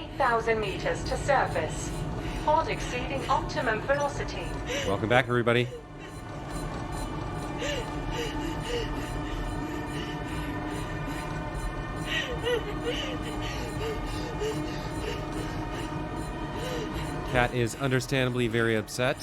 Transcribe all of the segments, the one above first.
8,000 meters to surface. Pod exceeding optimum velocity. Welcome back, everybody. Cat is understandably very upset.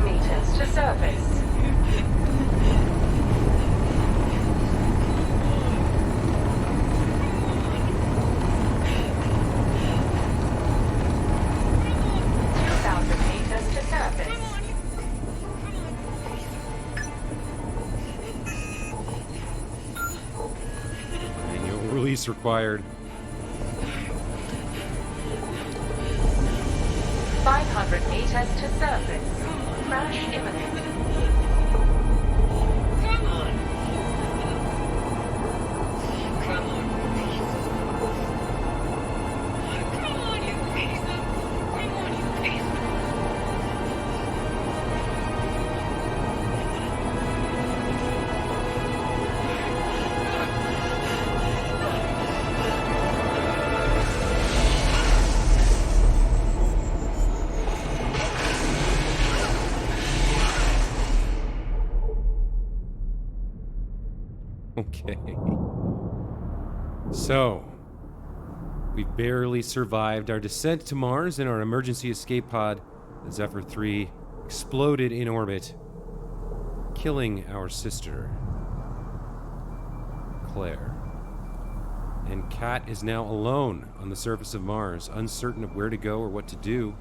Meters to surface. Release required. 500 meters to surface. Crash imminent. Come on. Come on. Come on, you piece of... Come on, you piece of... Okay. So, we barely survived our descent to Mars, and our emergency escape pod, the Zephyr 3, exploded in orbit, killing our sister, Claire. And Kat is now alone on the surface of Mars, uncertain of where to go or what to do.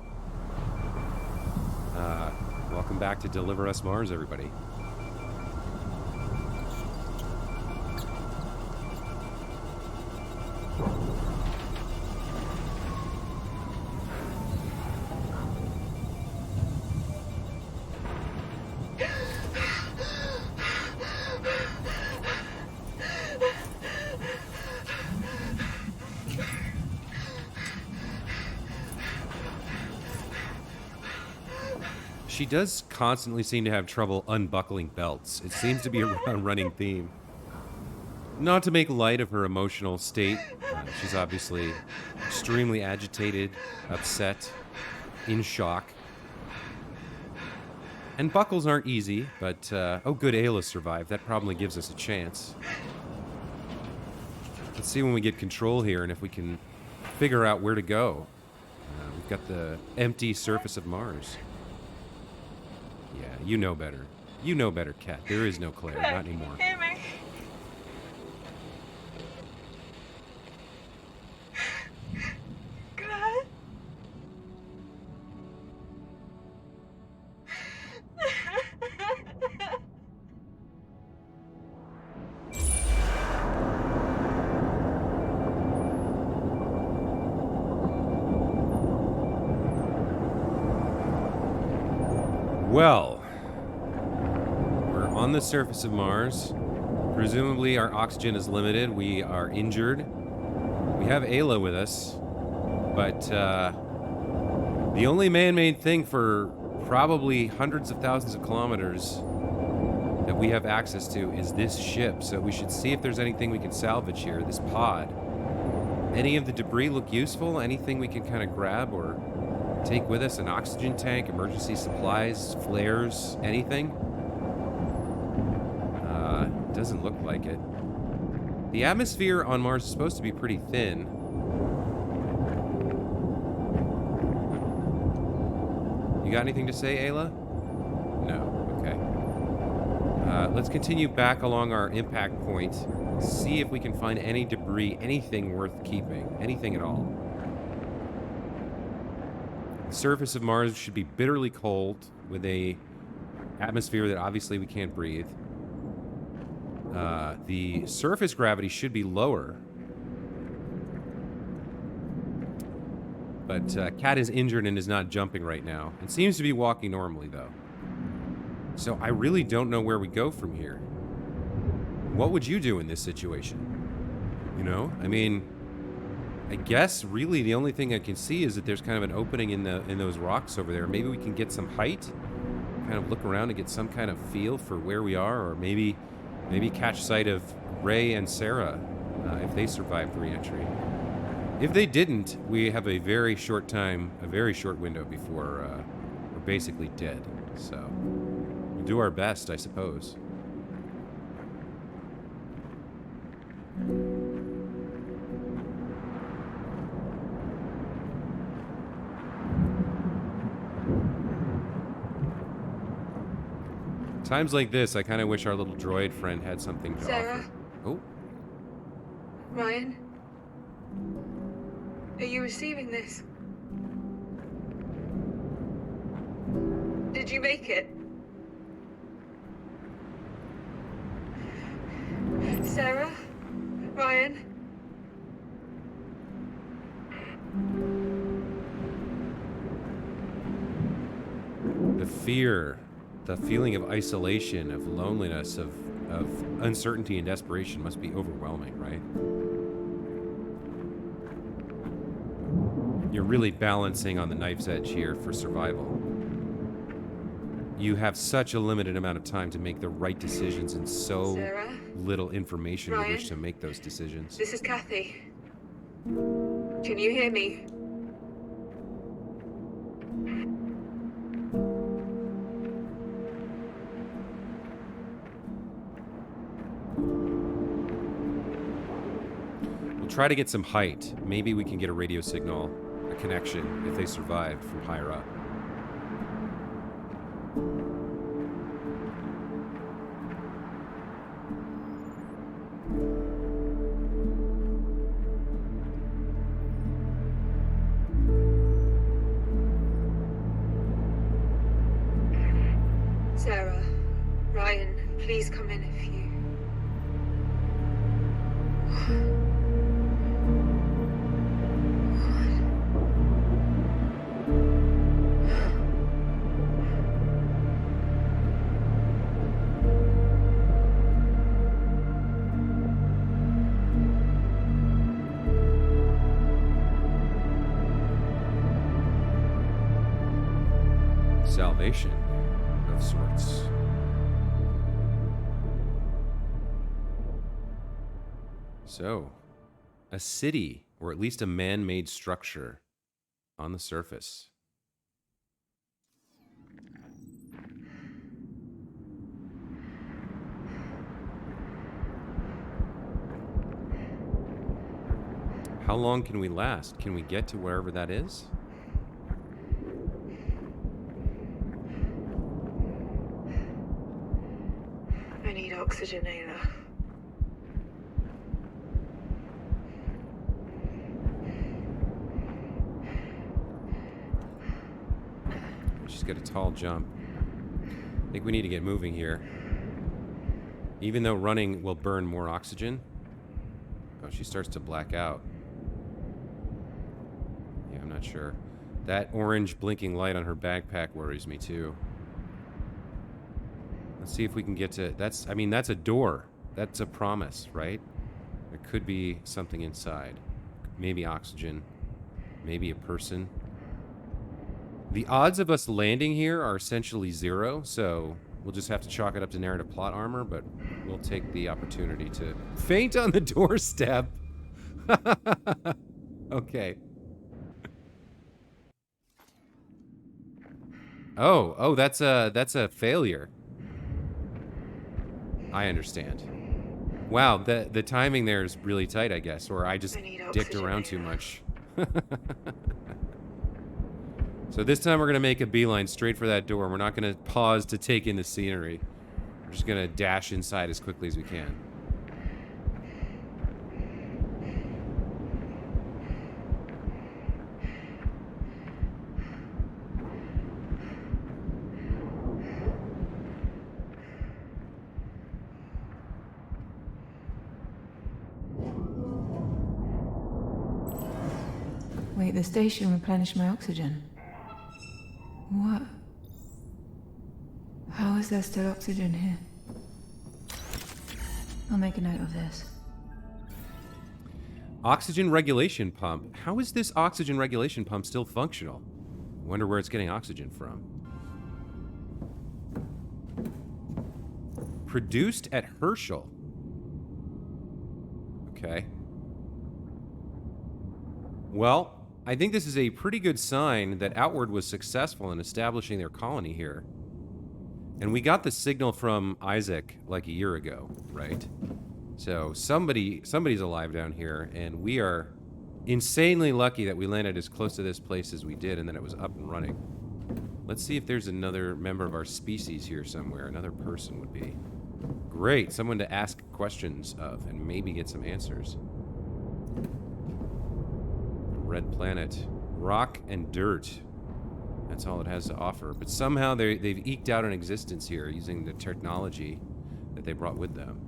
Welcome back to Deliver Us Mars, everybody. She does constantly seem to have trouble unbuckling belts. It seems to be a running theme. Not to make light of her emotional state, she's obviously extremely agitated, upset, in shock. And buckles aren't easy, but oh good, Ayla survived. That probably gives us a chance. Let's see when we get control here and if we can figure out where to go. We've got the empty surface of Mars. Yeah, you know better. You know better, Kat. There is no Claire, not anymore. Hear me? Claire? Well, we're on the surface of Mars. Presumably our oxygen is limited. We are injured. We have Ayla with us. But the only man-made thing for probably hundreds of thousands of kilometers that we have access to is this ship. So we should see if there's anything we can salvage here, this pod. Any of the debris look useful? Anything we can kind of grab or take with us? An oxygen tank, emergency supplies, flares, anything? Doesn't look like it. The atmosphere on Mars is supposed to be pretty thin. You got anything to say, Ayla? No. Okay. Let's continue back along our impact point. See if we can find any debris, anything worth keeping, anything at all. The surface of Mars should be bitterly cold with a atmosphere that obviously we can't breathe. The surface gravity should be lower. But Kat is injured and is not jumping right now. And seems to be walking normally, though. So I really don't know where we go from here. What would you do in this situation? You know? I mean, I guess really the only thing I can see is that there's kind of an opening in those rocks over there. Maybe we can get some height, kind of look around and get some kind of feel for where we are, or maybe catch sight of Ray and Sarah if they survived re-entry. If they didn't, we have a very short window before we're basically dead. So we'll do our best, I suppose. Times like this, I kind of wish our little droid friend had something to Sarah? offer. Oh, Ryan? Are you receiving this? Did you make it? Sarah? Ryan? the fear, the feeling of isolation, of loneliness, of uncertainty and desperation must be overwhelming, right? You're really balancing on the knife's edge here for survival. You have such a limited amount of time to make the right decisions and so Sarah? little information with Ryan? which to make those decisions. This is Kathy. Can you hear me? We'll try to get some height. Maybe we can get a radio signal, a connection, if they survived from higher up. Sarah, Ryan, please come in if you... Salvation of sorts. So, a city, or at least a man-made structure on the surface. How long can we last? Can we get to wherever that is? I need oxygen, Ayla. She's got a tall jump. I think we need to get moving here. Even though running will burn more oxygen. Oh, she starts to black out. Yeah, I'm not sure. That orange blinking light on her backpack worries me too. Let's see if we can get to... That's a door. That's a promise, right? There could be something inside. Maybe oxygen. Maybe a person. The odds of us landing here are essentially 0, so we'll just have to chalk it up to narrative plot armor, but we'll take the opportunity to faint on the doorstep. Okay. Oh, that's a failure. I understand. Wow, the timing there is really tight, I guess, or I just dicked around too much. So this time we're going to make a beeline straight for that door. We're not going to pause to take in the scenery. We're just going to dash inside as quickly as we can. Wait, the station replenished my oxygen. What? How is there still oxygen here? I'll make a note of this. Oxygen regulation pump. How is this oxygen regulation pump still functional? I wonder where it's getting oxygen from. Produced at Herschel. Okay. Well, I think this is a pretty good sign that Outward was successful in establishing their colony here. And we got the signal from Isaac like a year ago, right? So somebody's alive down here, and we are insanely lucky that we landed as close to this place as we did and that it was up and running. Let's see if there's another member of our species here somewhere. Another person would be great. Someone to ask questions of and maybe get some answers. Red planet. Rock and dirt. That's all it has to offer. But somehow they've eked out an existence here using the technology that they brought with them.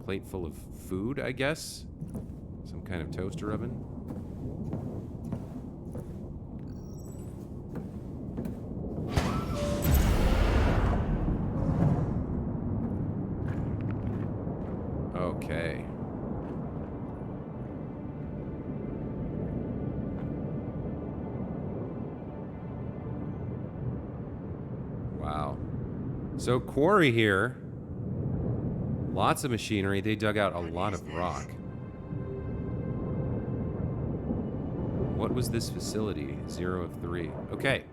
Plate full of food, I guess? Some kind of toaster oven? Okay. Wow. So quarry here. Lots of machinery. They dug out a lot of rock. What was this facility? 0 of 3. Okay.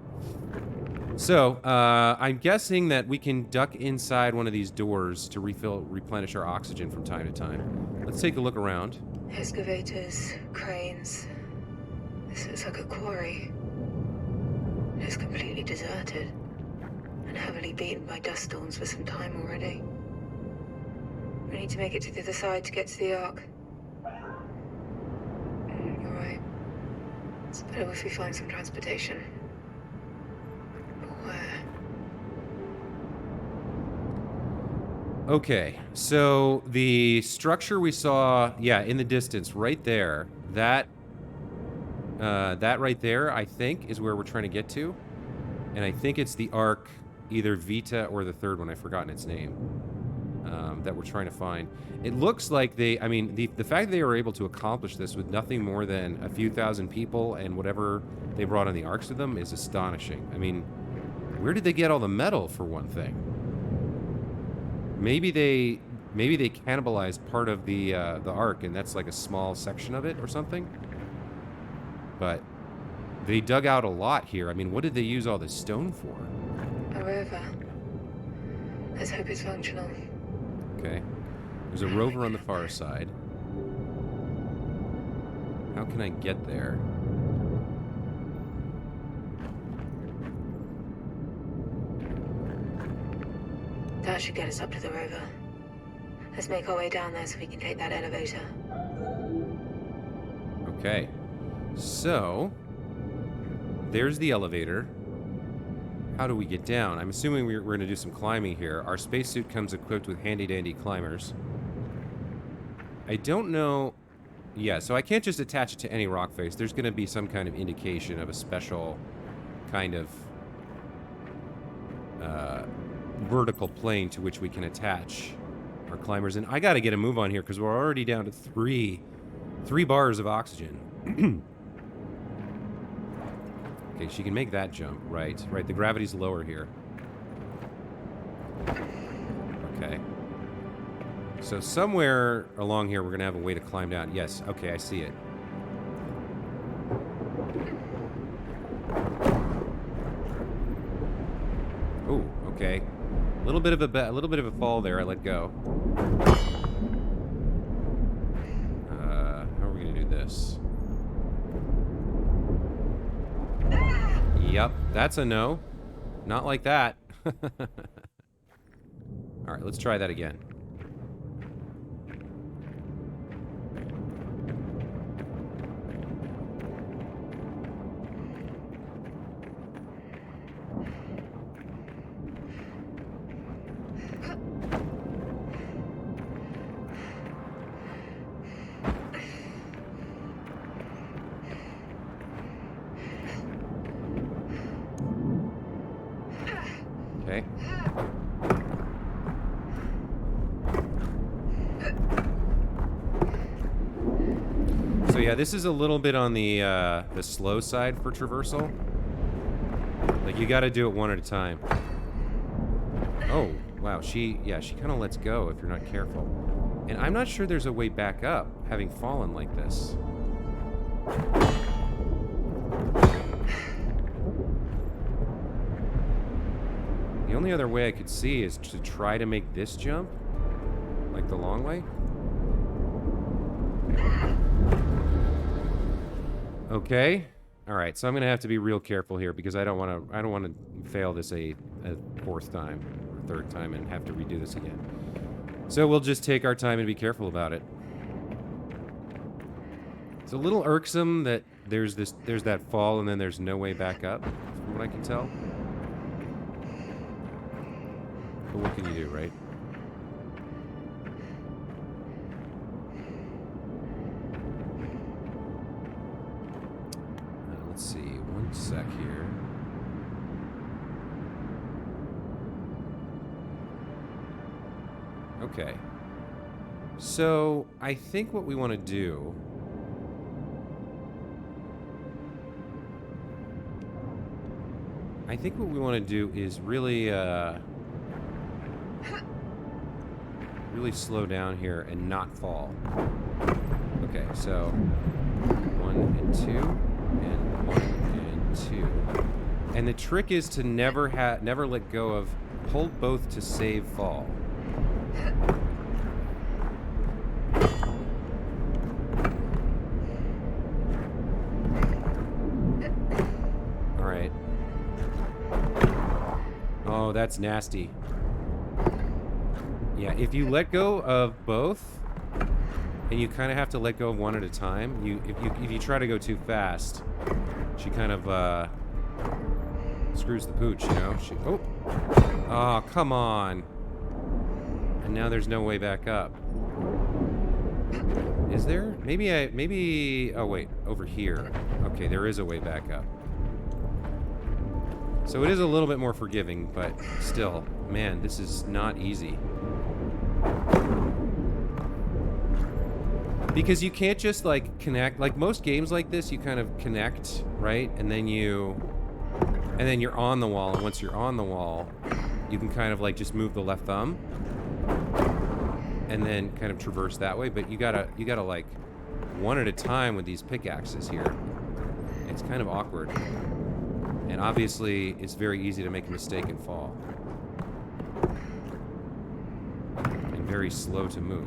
So, I'm guessing that we can duck inside one of these doors to replenish our oxygen from time to time. Let's take a look around. Excavators, cranes. This looks like a quarry. It's completely deserted and heavily beaten by dust storms for some time already. We need to make it to the other side to get to the Ark. You're right. It's better if we find some transportation. But where? Okay, so the structure we saw, yeah, in the distance, right there, that right there, I think, is where we're trying to get to. And I think it's the Ark, either Vita or the third one, I've forgotten its name, that we're trying to find. It looks like the fact that they were able to accomplish this with nothing more than a few thousand people and whatever they brought on the Arks with them is astonishing. I mean, where did they get all the metal, for one thing? Maybe they cannibalized part of the Ark, and that's like a small section of it or something. But they dug out a lot here. I mean, what did they use all this stone for? A rover. Let's hope it's functional. Okay. There's a rover on the far side. How can I get there? That should get us up to the rover. Let's make our way down there so we can take that elevator. Okay. So, there's the elevator. How do we get down? I'm assuming we're going to do some climbing here. Our spacesuit comes equipped with handy-dandy climbers. I don't know... Yeah, so I can't just attach it to any rock face. There's going to be some kind of indication of a special kind of vertical plane to which we can attach our climbers. And I got to get a move on here because we're already down to three bars of oxygen. Okay, she can make that jump, right? Right, the gravity's lower here. Okay. So somewhere along here, we're going to have a way to climb down. Yes, okay, I see it. Ooh, okay. A little bit of a fall there. I let go. How are we going to do this? Yep, that's a no. Not like that. Alright, let's try that again. Okay. yeah, this is a little bit on the slow side for traversal. Like, you gotta do it one at a time. Oh, wow, she kind of lets go if you're not careful. And I'm not sure there's a way back up, having fallen like this. The only other way I could see is to try to make this jump, like the long way. Okay. All right. So I'm gonna have to be real careful here because I don't want to fail this a fourth time or third time and have to redo this again. So we'll just take our time and be careful about it. It's a little irksome that there's that fall and then there's no way back up, from what I can tell. But what can you do, right? Let's see, one sec here. Okay. So, I think what we want to do... I think what we want to do is really, really slow down here and not fall. Okay, so 1 and 2, and 1 and 2. And the trick is to never let go of, hold both to save fall. All right. Oh, that's nasty. Yeah, if you let go of both, and you kind of have to let go of one at a time, if you try to go too fast, she kind of screws the pooch, you know? Oh, come on. And now there's no way back up. Is there? Maybe, oh wait, over here. Okay, there is a way back up. So it is a little bit more forgiving, but still, man, this is not easy. Because you can't just, like, connect. Like, most games like this, you kind of connect, right? And then you're on the wall. And once you're on the wall, you can kind of, like, just move the left thumb. And then kind of traverse that way. But you gotta, like, one at a time with these pickaxes here. It's kind of awkward. And obviously, it's very easy to make a mistake and fall. And very slow to move.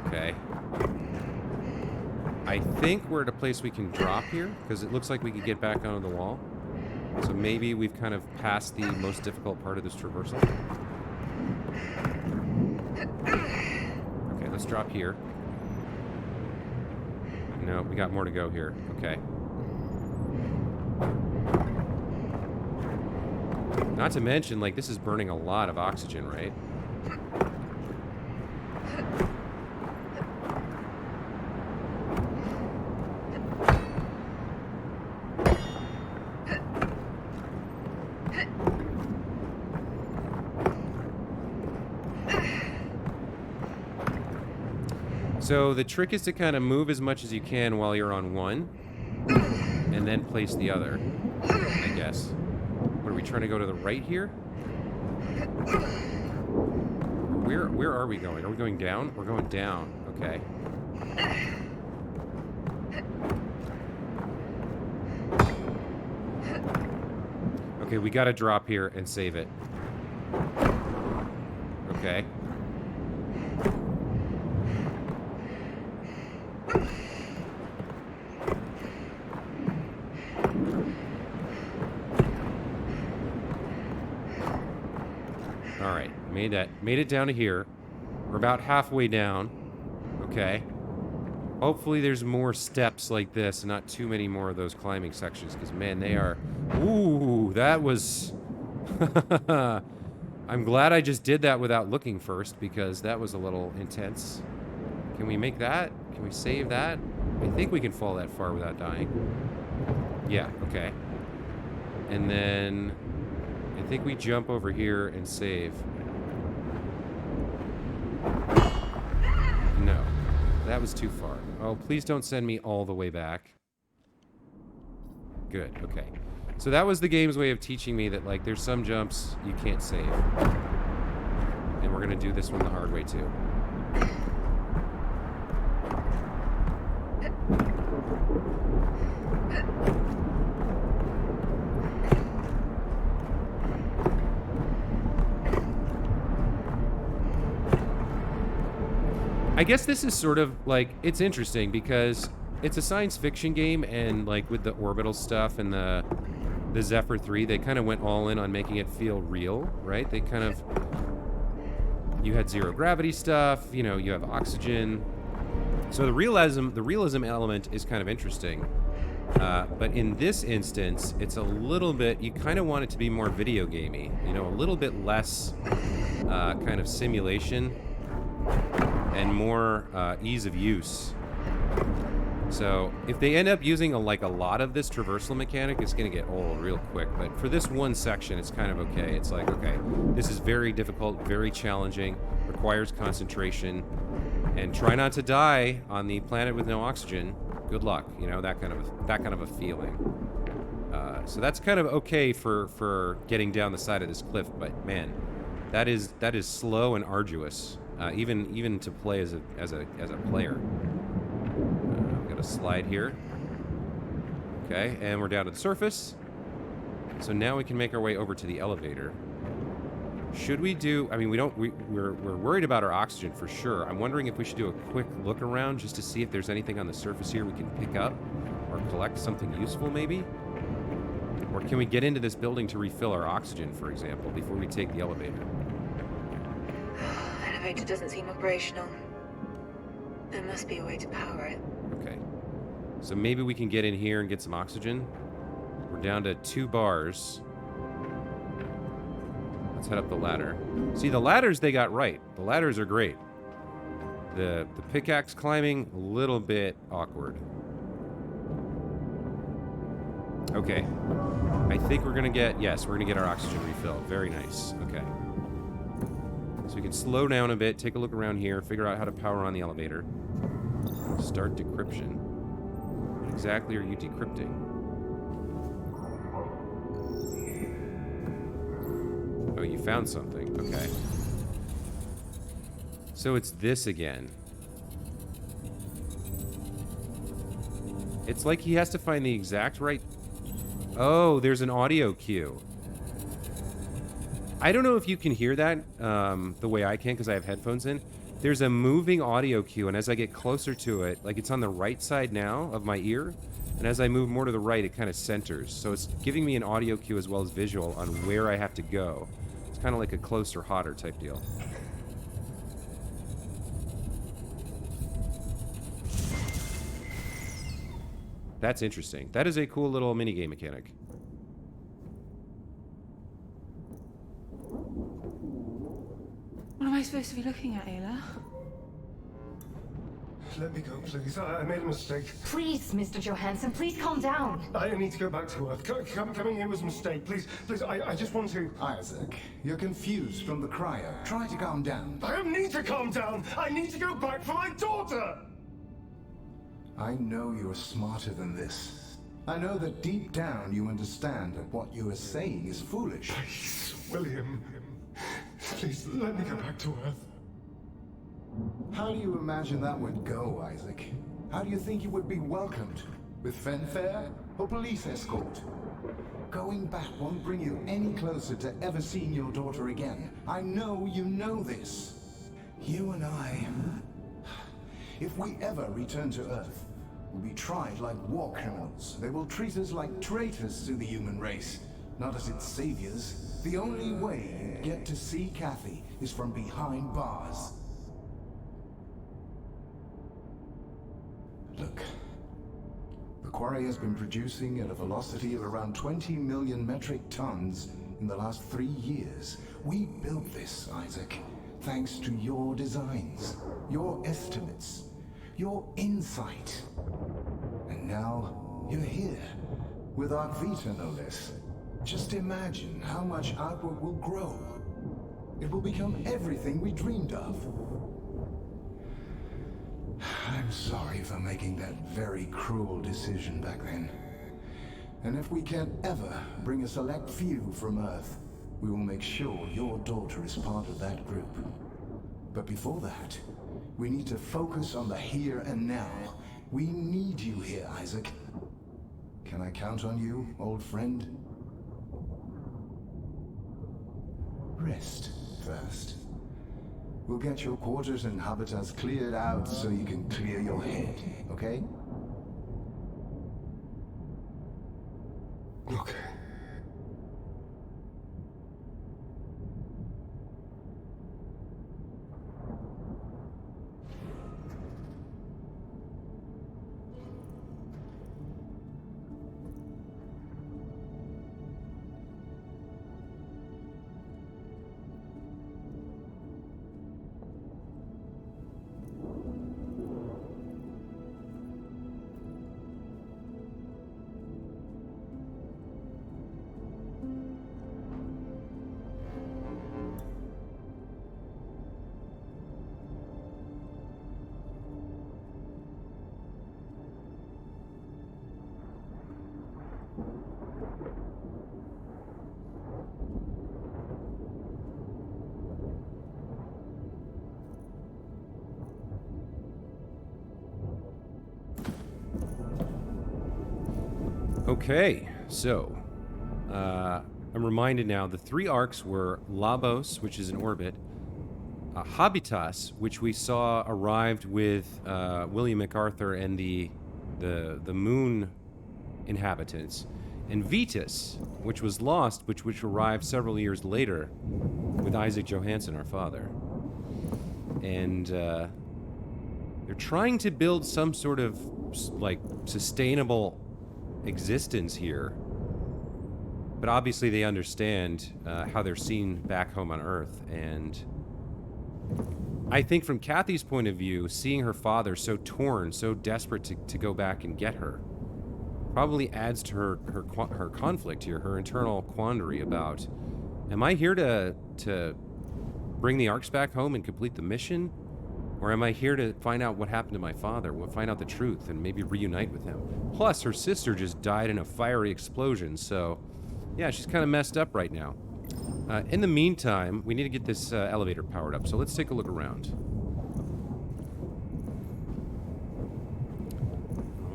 Okay. I think we're at a place we can drop here, because it looks like we could get back onto the wall. So maybe we've kind of passed the most difficult part of this traversal. Okay, let's drop here. No, we got more to go here. Okay. Not to mention, like, this is burning a lot of oxygen, right? So the trick is to kind of move as much as you can while you're on one, and then place the other, I guess. What, are we trying to go to the right here? Where are we going? Are we going down? We're going down. Okay. Okay, we gotta drop here and save it. Okay. Made it down to here. We're about halfway down. Okay. Hopefully there's more steps like this and not too many more of those climbing sections, because, man, they are... Ooh, that was... I'm glad I just did that without looking first, because that was a little intense. Can we make that? Can we save that? I think we can fall that far without dying. Yeah, okay. And then I think we jump over here and save. No, that was too far. Oh, please don't send me all the way back. Good, okay. So that was the game's way of teaching me that, like, there's some jumps you can't save. And we're gonna do this one the hard way, too. I guess this is sort of, like, it's interesting because it's a science fiction game, and, like, with the orbital stuff and the Zephyr 3, they kind of went all in on making it feel real, right? They kind of... You had zero gravity stuff, you know, you have oxygen. So the realism element is kind of interesting. But in this instance, it's a little bit... You kind of want it to be more video gamey. You know, a little bit less kind of simulation and more ease of use. So if they end up using a lot of this traversal mechanic, it's going to get old real quick. But for this one section, it's kind of okay. It's like, okay, this is very difficult, very challenging, requires concentration, and try not to die on the planet with no oxygen. Good luck, you know, that kind of a feeling. So that's kind of okay for getting down the side of this cliff. But man, that is slow and arduous, even to play as a player. Slide here. Okay, and we're down to the surface. So now we can make our way over to the elevator. Should we do... I mean, we're worried about our oxygen for sure. I'm wondering if we should do a quick look around just to see if there's anything on the surface here we can pick up or collect something useful, maybe? Or can we get into this building to refill our oxygen, for example, before we take the elevator? Elevator doesn't seem operational. There must be a way to power it. Okay. So maybe we can get in here and get some oxygen. We're down to 2 bars. Let's head up the ladder. See, the ladders they got right. The ladders are great. The pickaxe climbing, a little bit awkward. Okay. I think we're gonna get... Yes, we're gonna get our oxygen refill. Very nice. Okay. So we can slow down a bit, take a look around here, figure out how to power on the elevator. Start decryption. What exactly are you decrypting? Oh, you found something. Okay. So it's this again. It's like he has to find the exact right... Oh, there's an audio cue. I don't know if you can hear that the way I can because I have headphones in. There's a moving audio cue, and as I get closer to it, like it's on the right side now of my ear, and as I move more to the right, it kind of centers. So it's giving me an audio cue as well as visual on where I have to go. It's kind of like a closer, hotter type deal. That's interesting. That is a cool little minigame mechanic. What am I supposed to be looking at, Ayla? Let me go, please. I made a mistake. Please, Mr. Johansson, please calm down. I need to go back to Earth. Coming here was a mistake. Please, I just want to... Isaac, you're confused from the cryo. Try to calm down. I don't need to calm down. I need to go back for my daughter. I know you're smarter than this. I know that deep down you understand that what you are saying is foolish. Please, William. Please, let me go back to Earth. How do you imagine that would go, Isaac? How do you think you would be welcomed? With fanfare or police escort? Going back won't bring you any closer to ever seeing your daughter again. I know you know this. You and I... If we ever return to Earth, we'll be tried like war criminals. They will treat us like traitors to the human race, not as its saviors. The only way you get to see Kathy is from behind bars. Look, the quarry has been producing at a velocity of around 20 million metric tons in the last 3 years. We built this, Isaac, thanks to your designs, your estimates, your insight. And now, you're here, with Arc Vita no less. Just imagine how much output will grow. It will become everything we dreamed of. I'm sorry for making that very cruel decision back then. And if we can ever bring a select few from Earth, we will make sure your daughter is part of that group. But before that, we need to focus on the here and now. We need you here, Isaac. Can I count on you, old friend? Rest first. We'll get your quarters and habitats cleared out so you can clear your head, okay? Okay. Okay, so I'm reminded now the 3 arcs were Labos, which is in orbit, Habitas, which we saw arrived with William MacArthur and the moon inhabitants, and Vetus, which was lost, which arrived several years later with Isaac Johansson, our father. And they're trying to build some sort of like sustainable existence here, but obviously they understand how they're seen back home on Earth. And I think from Kathy's point of view, seeing her father so torn, so desperate to go back and get her, probably adds to her conflict here, her internal quandary about, am I here to bring the arcs back home and complete the mission? Or am I here to find out what happened to my father, find out the truth, and maybe reunite with him? Plus, her sister just died in a fiery explosion, so yeah, she's kind of messed up right now. In the meantime, we need to get this elevator powered up, so let's take a look around.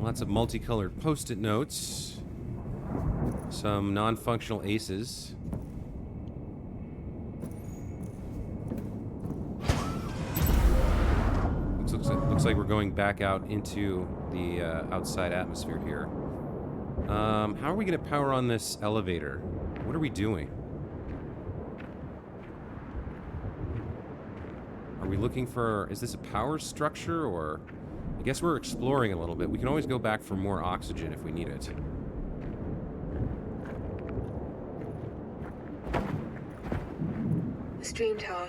Lots of multicolored post-it notes. Some non-functional aces. Looks like we're going back out into the outside atmosphere here. How are we going to power on this elevator? What are we doing? Are we looking for... Is this a power structure, or... I guess we're exploring a little bit. We can always go back for more oxygen if we need it. The stream tower.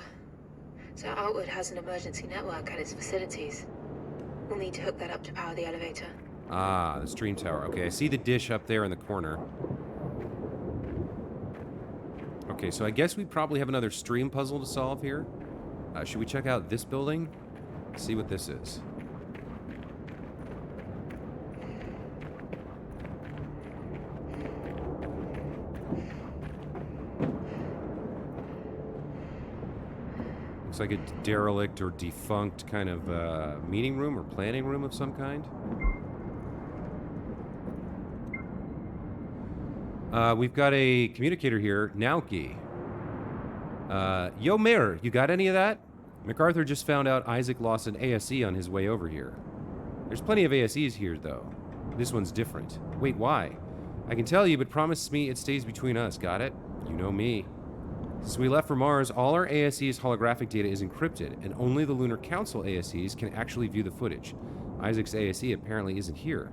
So Outward has an emergency network at its facilities. We'll need to hook that up to power the elevator. Ah, the stream tower. Okay, I see the dish up there in the corner. Okay, so I guess we probably have another stream puzzle to solve here. Should we check out this building? See what this is. Looks like a derelict or defunct kind of meeting room or planning room of some kind. We've got a communicator here, Nauki. Yo, Mayor, you got any of that? MacArthur just found out Isaac lost an ASE on his way over here. There's plenty of ASEs here, though. This one's different. Wait, why? I can tell you, but promise me it stays between us, got it? You know me. Since we left for Mars, all our ASE's holographic data is encrypted, and only the Lunar Council ASEs can actually view the footage. Isaac's ASE apparently isn't here.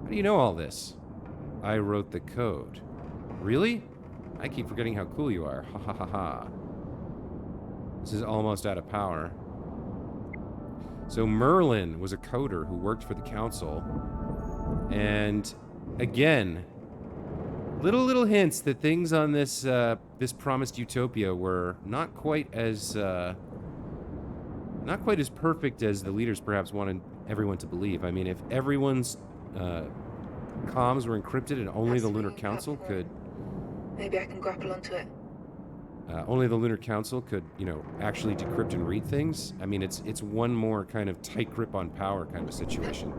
How do you know all this? I wrote the code. Really? I keep forgetting how cool you are. Ha ha ha ha. This is almost out of power. So Merlin was a coder who worked for the Council. And again, Little hints that things on this this promised utopia were not quite as perfect as the leaders perhaps wanted everyone to believe. I mean, if everyone's comms were encrypted and only the Lunar Council could, Maybe I can grapple onto it. only the Lunar Council could, you know, actually decrypt and read things. I mean, it's one more kind of tight grip on power kind of a situation.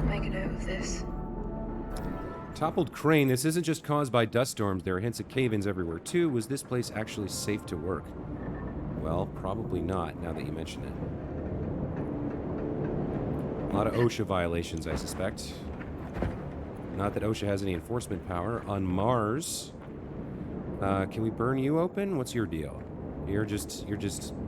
Make a note of this. Toppled crane. This isn't just caused by dust storms. There are hints of cave-ins everywhere, too. Was this place actually safe to work? Well, probably not, now that you mention it. A lot of OSHA violations, I suspect. Not that OSHA has any enforcement power. On Mars, can we burn you open? What's your deal? You're just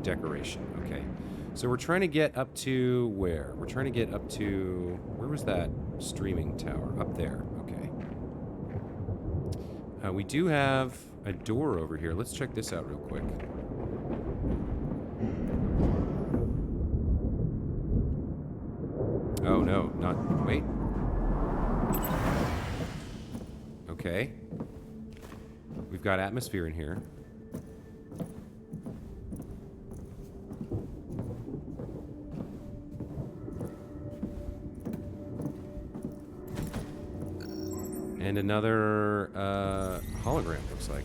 decoration. Okay. So we're trying to get up to where? We're trying to get up to... Where was that streaming tower? Up there. Okay. We do have a door over here. Let's check this out real quick. Oh, no. Not... Wait. Okay. We've got atmosphere in here. And another hologram, looks like.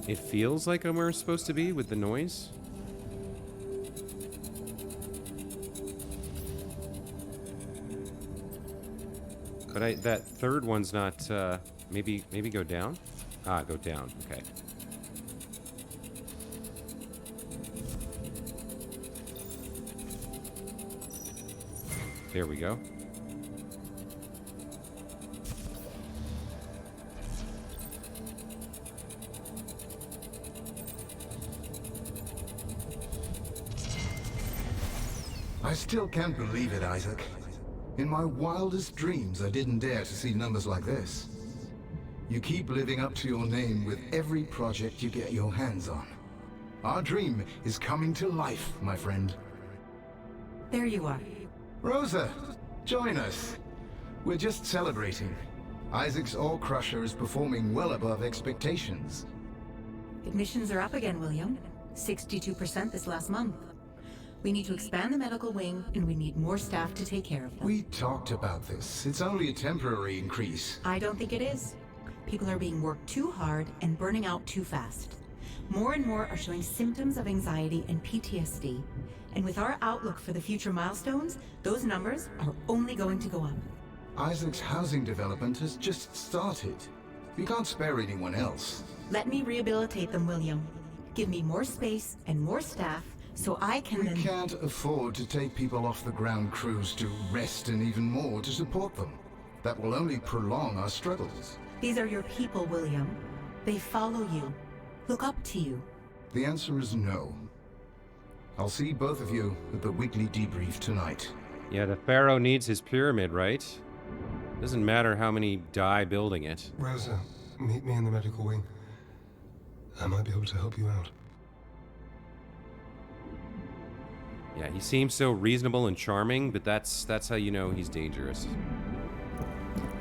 It feels like I'm where it's supposed to be with the noise. But that third one's not, maybe go down? Ah, go down, okay. There we go. I still can't believe it, Isaac. In my wildest dreams, I didn't dare to see numbers like this. You keep living up to your name with every project you get your hands on. Our dream is coming to life, my friend. There you are. Rosa, join us. We're just celebrating. Isaac's ore crusher is performing well above expectations. Admissions are up again, William. 62% this last month. We need to expand the medical wing, and we need more staff to take care of them. We talked about this. It's only a temporary increase. I don't think it is. People are being worked too hard and burning out too fast. More and more are showing symptoms of anxiety and PTSD. And with our outlook for the future milestones, those numbers are only going to go up. Isaac's housing development has just started. You can't spare anyone else. Let me rehabilitate them, William. Give me more space and more staff, so I can We can't afford to take people off the ground crews to rest and even more to support them. That will only prolong our struggles. These are your people, William. They follow you, look up to you. The answer is no. I'll see both of you at the weekly debrief tonight. Yeah, the Pharaoh needs his pyramid, right? Doesn't matter how many die building it. Rosa, meet me in the medical wing. I might be able to help you out. Yeah, he seems so reasonable and charming, but that's how you know he's dangerous.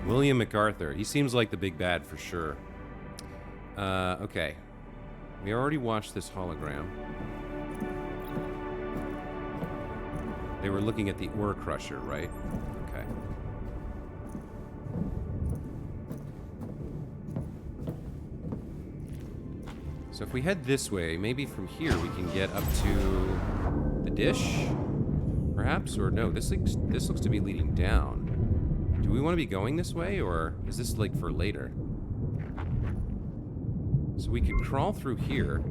William MacArthur. He seems like the big bad for sure. Okay. We already watched this hologram. They were looking at the ore crusher, right? Okay. So if we head this way, maybe from here we can get up to the dish, perhaps? Or no, this looks to be leading down. Do we want to be going this way, or is this like for later? So we could crawl through here.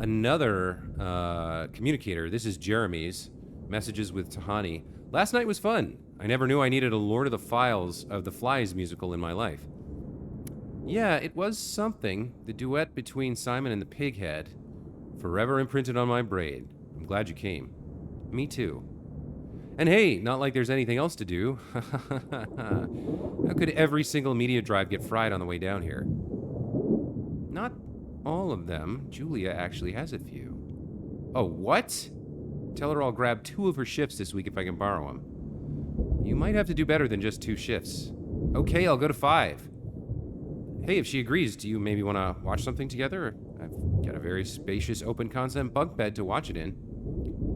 Another communicator. This is Jeremy's. Messages with Tahani. Last night was fun. I never knew I needed a Lord of the Flies musical in my life. Yeah, it was something. The duet between Simon and the Pighead. Forever imprinted on my brain. I'm glad you came. Me too. And hey, not like there's anything else to do. How could every single media drive get fried on the way down here? Not all of them. Julia actually has a few. Oh, what? Tell her I'll grab 2 of her shifts this week if I can borrow them. You might have to do better than just 2 shifts. Okay, I'll go to 5. Hey, if she agrees, do you maybe want to watch something together? I've got a very spacious open concept bunk bed to watch it in.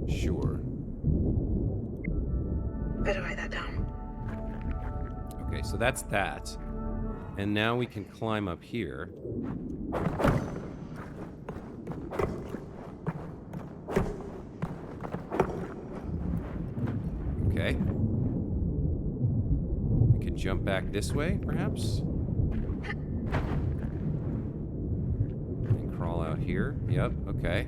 Sure. Better write that down. Okay, so that's that. And now we can climb up here. Okay. We can jump back this way, perhaps? And crawl out here. Yep, okay.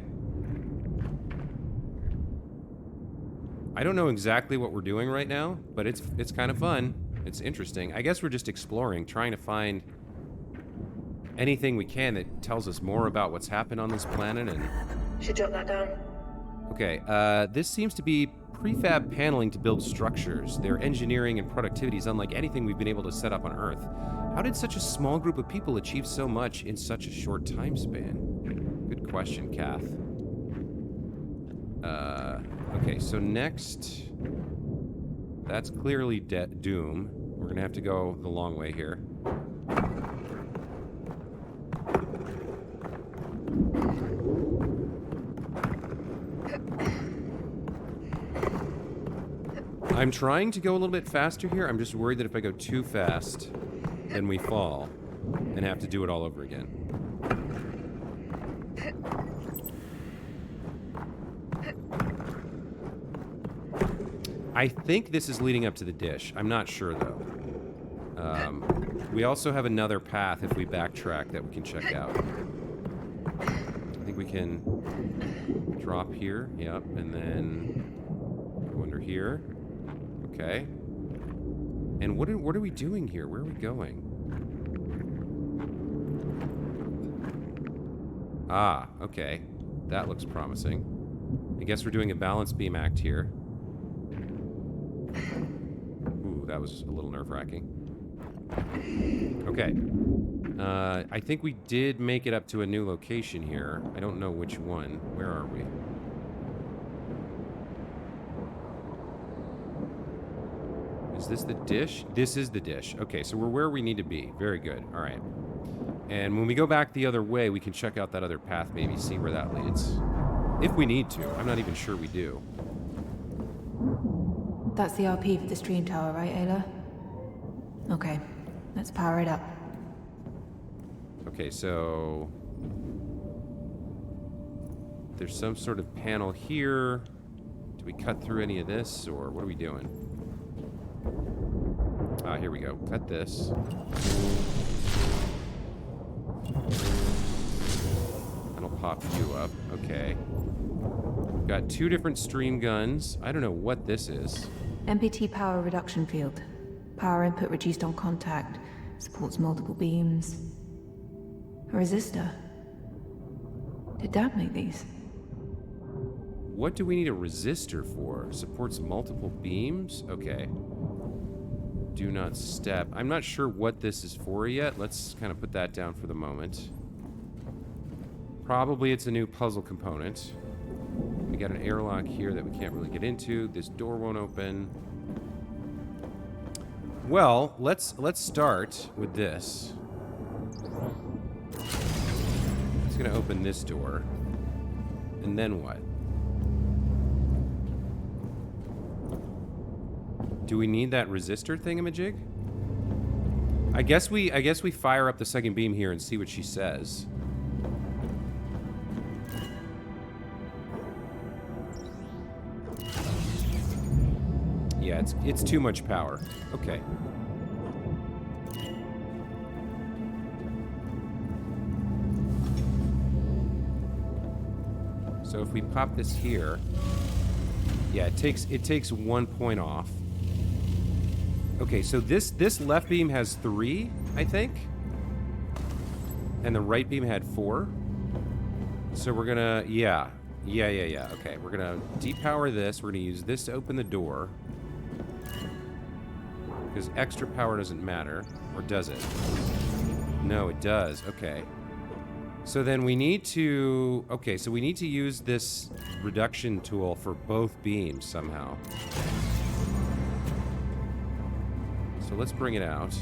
I don't know exactly what we're doing right now, but it's kind of fun. It's interesting. I guess we're just exploring, trying to find anything we can that tells us more about what's happened on this planet and... Should jot that down. Okay, this seems to be prefab paneling to build structures. Their engineering and productivity is unlike anything we've been able to set up on Earth. How did such a small group of people achieve so much in such a short time span? Good question, Kath. Okay, so next... That's clearly Doom. We're gonna have to go the long way here. I'm trying to go a little bit faster here. I'm just worried that if I go too fast, then we fall and have to do it all over again. I think this is leading up to the dish. I'm not sure, though. We also have another path if we backtrack that we can check out. I think we can drop here. Yep, and then go under here. Okay. And what are we doing here? Where are we going? Ah, okay. That looks promising. I guess we're doing a balance beam act here. Ooh, that was a little nerve-wracking. Okay. I think we did make it up to a new location here. I don't know which one. Where are we? Is this the dish? This is the dish. Okay, so we're where we need to be. Very good. All right. And when we go back the other way, we can check out that other path, maybe see where that leads. If we need to. I'm not even sure we do. That's the RP for the stream tower, right, Ayla? Okay, let's power it up. Okay, so... There's some sort of panel here. Do we cut through any of this, or what are we doing? Ah, here we go. Cut this. That'll pop you up. Okay. Got 2 different stream guns. I don't know what this is. MPT power reduction field. Power input reduced on contact. Supports multiple beams. A resistor. Did Dad make these? What do we need a resistor for? Supports multiple beams? Okay. Do not step. I'm not sure what this is for yet. Let's kind of put that down for the moment. Probably it's a new puzzle component. We got an airlock here that we can't really get into. This door won't open. Well, let's start with this. It's gonna open this door. And then what? Do we need that resistor thingamajig? I guess we fire up the second beam here and see what she says. Yeah, it's too much power. Okay. So if we pop this here, yeah, it takes 1 point off. Okay, so this left beam has 3, I think. And the right beam had 4. So we're gonna, yeah. Okay, we're gonna depower this. We're gonna use this to open the door. Because extra power doesn't matter. Or does it? No, it does. Okay. So then we need to... Okay, so we need to use this reduction tool for both beams somehow. So let's bring it out.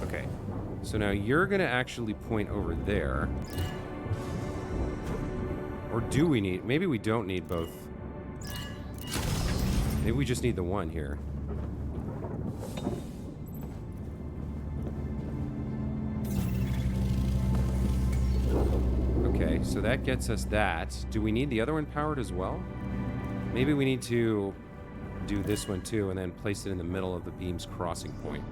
Okay. So now you're going to actually point over there. Or do we need... Maybe we don't need both. Maybe we just need the one here. Okay, so that gets us that. Do we need the other one powered as well? Maybe we need to do this one too and then place it in the middle of the beam's crossing point.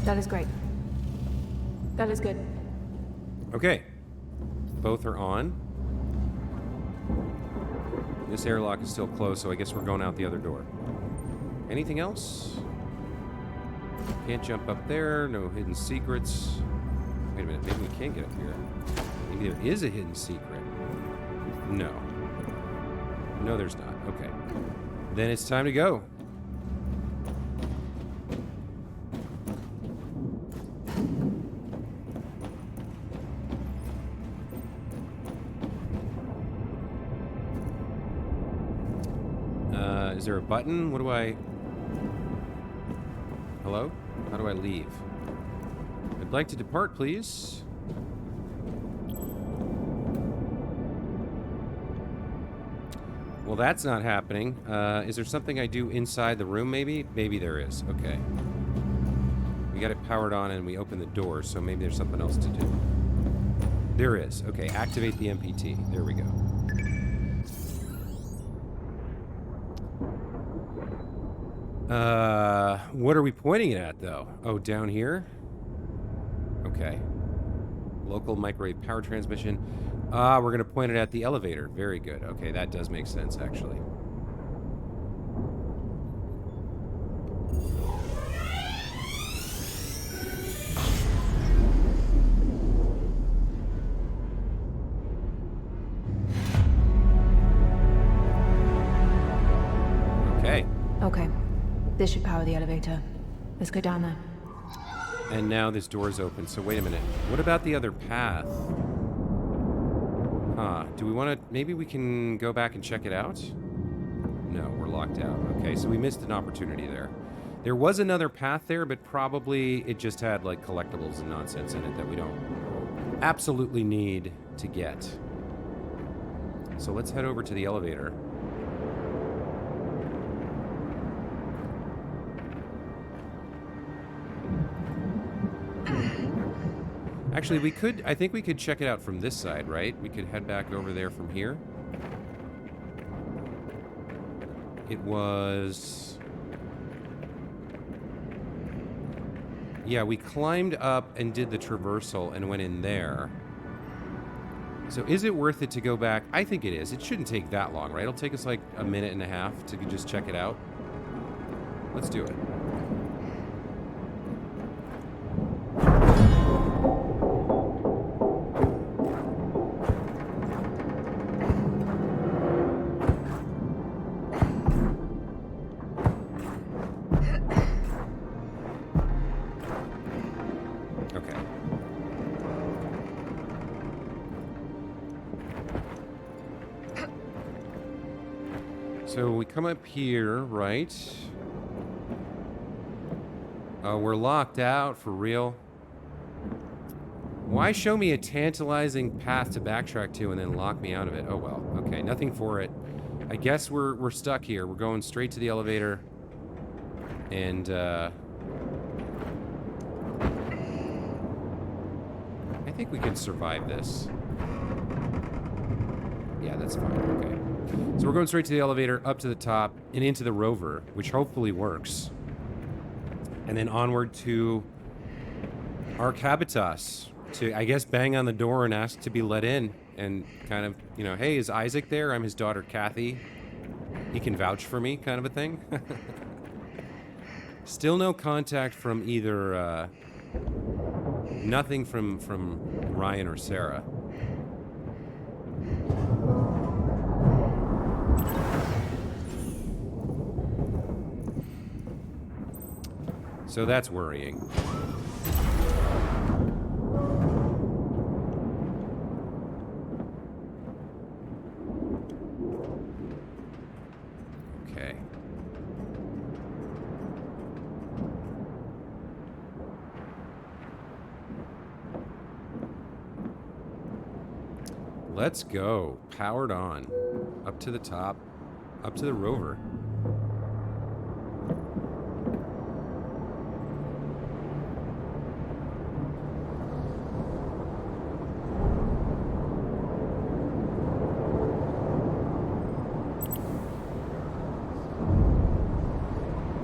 That is great. That is good. Okay. Both are on. This airlock is still closed, so I guess we're going out the other door. Anything else? Can't jump up there. No hidden secrets. Wait a minute. Maybe we can get up here. Maybe there is a hidden secret. No. No, there's not. Okay. Then it's time to go. Is there a button? What do I... Hello? How do I leave? I'd like to depart, please. Well, that's not happening. Is there something I do inside the room, maybe? Maybe there is. Okay. We got it powered on and we open the door, so maybe there's something else to do. There is. Okay, activate the MPT. There we go. What are we pointing it at, though? Oh, down here? Okay. Local microwave power transmission. We're going to point it at the elevator. Very good. Okay, that does make sense, actually. Okay. Okay. This should power the elevator. Let's go down there. And now this door is open, so wait a minute. What about the other path? Huh. Do we want to... Maybe we can go back and check it out? No, we're locked out. Okay, so we missed an opportunity there. There was another path there, but probably it just had, like, collectibles and nonsense in it that we don't absolutely need to get. So let's head over to the elevator. Actually, we could... I think we could check it out from this side, right? We could head back over there from here. It was... Yeah, we climbed up and did the traversal and went in there. So is it worth it to go back? I think it is. It shouldn't take that long, right? It'll take us like a minute and a half to just check it out. Let's do it. So we come up here, right? Oh, we're locked out for real. Why show me a tantalizing path to backtrack to and then lock me out of it? Oh well, okay, nothing for it. I guess we're stuck here. We're going straight to the elevator. And I think we can survive this. Yeah, that's fine, okay. So we're going straight to the elevator, up to the top, and into the rover, which hopefully works. And then onward to Ark Habitas to, I guess, bang on the door and ask to be let in. And kind of, you know, hey, is Isaac there? I'm his daughter, Kathy. He can vouch for me, kind of a thing. Still no contact from either, nothing from Ryan or Sarah. So that's worrying. Okay. Let's go. Powered on. Up to the top. Up to the rover.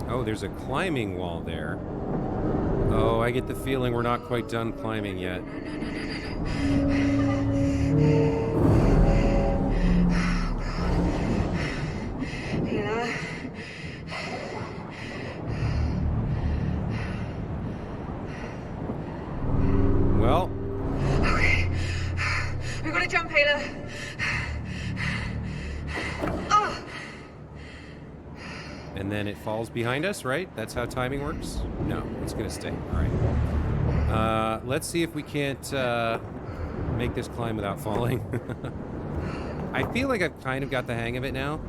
Oh, there's a climbing wall there. Oh, I get the feeling we're not quite done climbing yet. Well. Okay. We've got to jump, Ayla. Oh. And then it falls behind us, right? That's how timing works? No, it's gonna stay. All right. Let's see if we can't make this climb without falling. I feel like I've kind of got the hang of it now.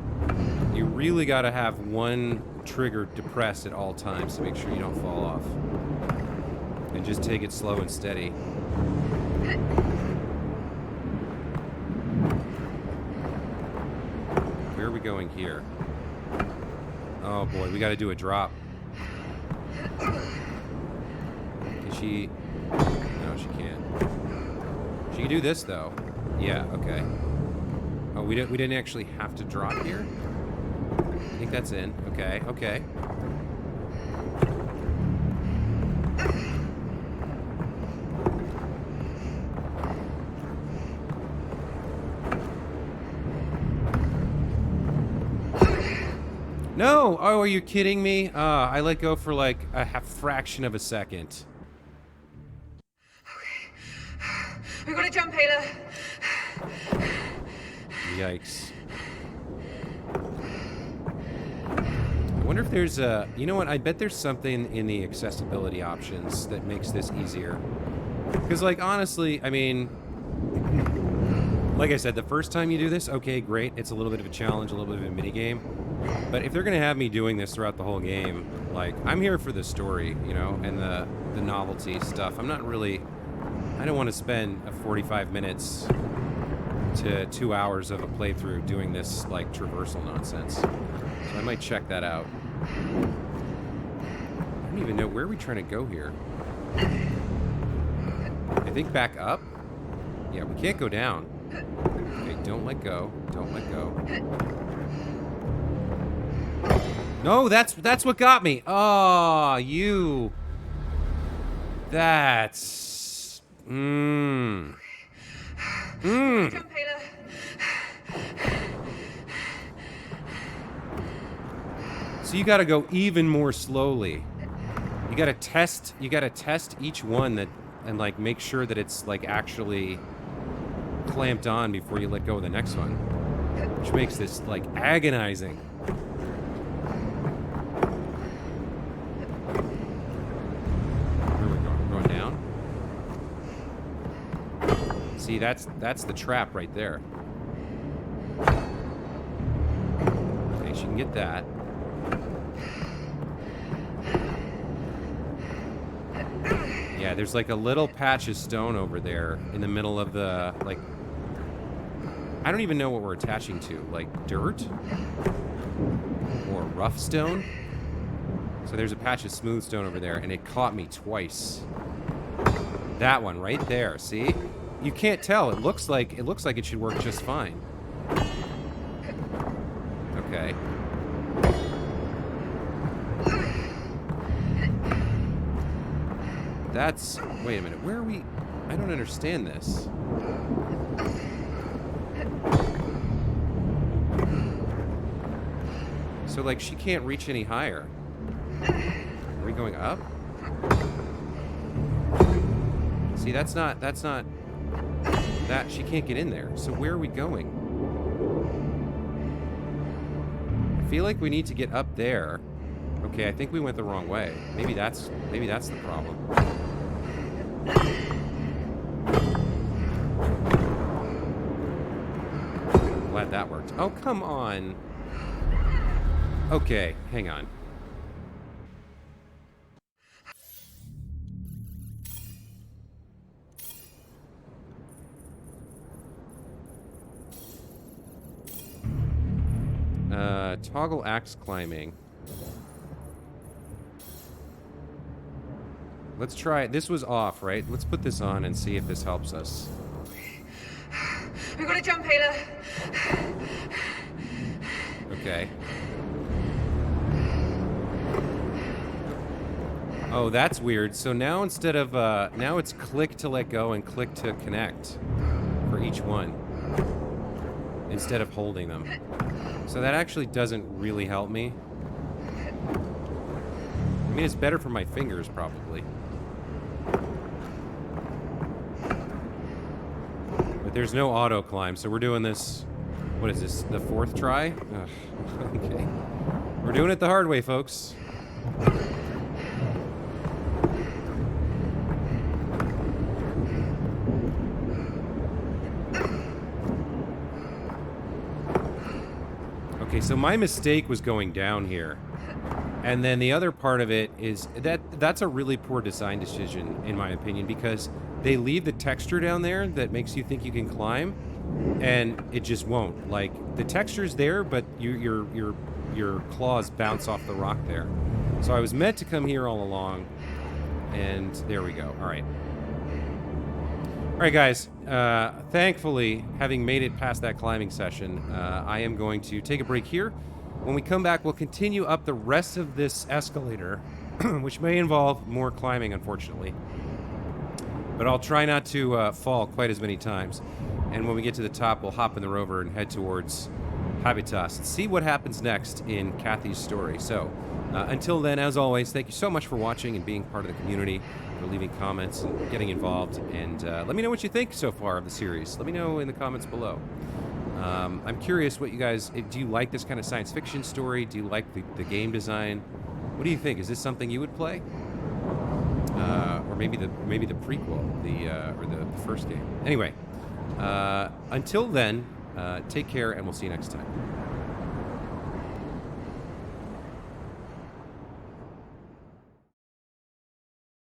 You really got to have one trigger depressed at all times to make sure you don't fall off. And just take it slow and steady. Where are we going here? Oh boy, we got to do a drop. Can she? No, she can't. She can do this though. Yeah. Okay. Oh, we didn't actually have to drop here. I think that's in. Okay. Okay. No! Oh, are you kidding me? I let go for like a fraction of a second. Okay. We've got to jump, Ayla. Yikes. I wonder if there's a... You know what? I bet there's something in the accessibility options that makes this easier. Because, like, honestly, I mean... Like I said, the first time you do this, okay, great. It's a little bit of a challenge, a little bit of a minigame. But if they're going to have me doing this throughout the whole game, like, I'm here for the story, you know, and the novelty stuff. I'm not really... I don't want to spend 45 minutes to 2 hours of a playthrough doing this, like, traversal nonsense. So I might check that out. I don't even know... Where are we trying to go here? I think back up? Yeah, we can't go down. Okay, don't let go. Don't let go. No, that's what got me. Oh, you. That's. Jump, Ayla. So you got to go even more slowly. You got to test each one that and like make sure that it's like actually clamped on before you let go of the next one, which makes this like agonizing. Where are we going? We're going down. See, that's the trap right there. Okay, she can get that. Yeah, there's like a little patch of stone over there in the middle of the, like, I don't even know what we're attaching to, like dirt or rough stone. So there's a patch of smooth stone over there, and it caught me twice. That one right there, see? You can't tell. It looks like it should work just fine. Okay. That's... Wait a minute. Where are we... I don't understand this. So, like, she can't reach any higher. Are we going up? See, that's not... That, she can't get in there. So where are we going? I feel like we need to get up there. Okay, I think we went the wrong way. Maybe that's the problem. Glad that worked. Oh, come on. Okay, hang on. Toggle axe climbing. Let's try it. This was off, right? Let's put this on and see if this helps us. We gotta jump, Ayla. Okay. Oh, that's weird. So now instead of, now it's click to let go and click to connect for each one, instead of holding them. So that actually doesn't really help me. I mean, it's better for my fingers, probably. But there's no auto climb, so we're doing this... What is this, the 4th try? Ugh. Okay. We're doing it the hard way, folks. Okay, so my mistake was going down here. And then the other part of it is that's a really poor design decision, in my opinion, because they leave the texture down there that makes you think you can climb, and it just won't. Like, the texture's there, but your claws bounce off the rock there. So I was meant to come here all along, and there we go. All right. All right, guys. Thankfully, having made it past that climbing session, I am going to take a break here. When we come back, we'll continue up the rest of this escalator, which may involve more climbing, unfortunately. But I'll try not to fall quite as many times. And when we get to the top, we'll hop in the rover and head towards Habitas and see what happens next in Kathy's story. So, until then, as always, thank you so much for watching and being part of the community, for leaving comments and getting involved. And let me know what you think so far of the series. Let me know in the comments below. I'm curious what you guys... Do you like this kind of science fiction story? Do you like the game design? What do you think? Is this something you would play? Or maybe the prequel, or the first game. Anyway, until then, take care, and we'll see you next time.